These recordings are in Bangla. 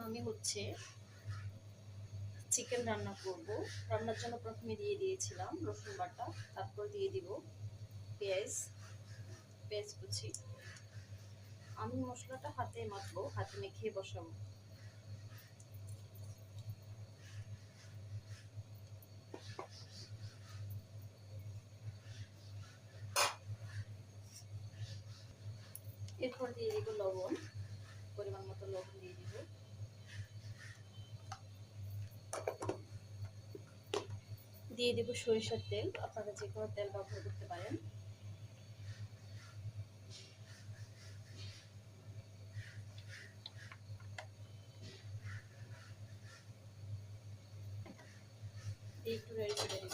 আমি হচ্ছে চিকেন রান্না করব। রান্নার জন্য প্রথমে দিয়ে দিয়েছিলাম রসুন বাটা, তারপর দিয়ে দিব পেঁয়াজ পেঁয়াজ কুচি। আমি মশলাটা হাতে মাখবো, হাতে মেখে বসাবো। এরপর দিয়ে দিব লবণ, পরিমাণ মতো লবণ দিয়ে দিব। দিয়ে দিব সরিষার তেল, আপনারা যে কোনো তেল ব্যবহার করতে পারেন। একটু নেড়ে চেড়ে দিব।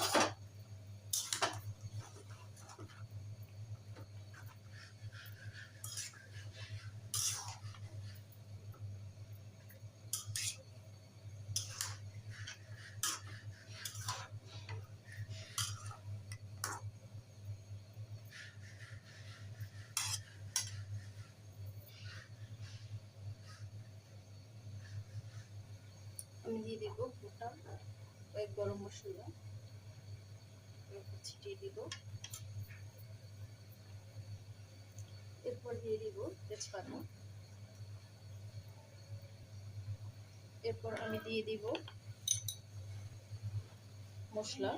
আমি দিয়ে দিব গোটা কয়েক গরম মশলা, ছিটিয়ে দিব। এরপর দিয়ে দিব তেজপাতা। এরপর আমি দিয়ে দিব মশলা,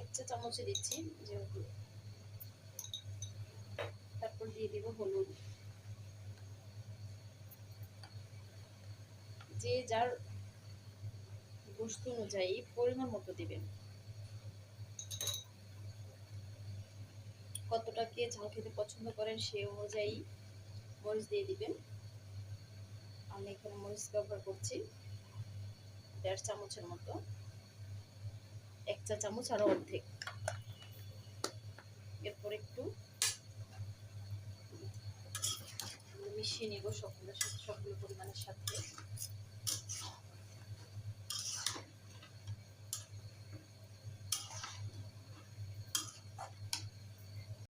1 চা চামচে দিচ্ছি যেহেতু। তারপর দিয়ে দিব হলুদ, যে যার গোশত অনুযায়ী পরিমাণ মতো দিবেন। কতটা কে ঝাল খেতে পছন্দ করেন সেই অনুযায়ী মরিচ দিয়ে দিবেন। আমি এখানে মরিচ ব্যবহার করছি 1.5 চামচের মতো, 1 চা চামচ আরো অর্ধেক। এরপর একটু মিশিয়ে নিব সবগুলো পরিমাণের সাথে।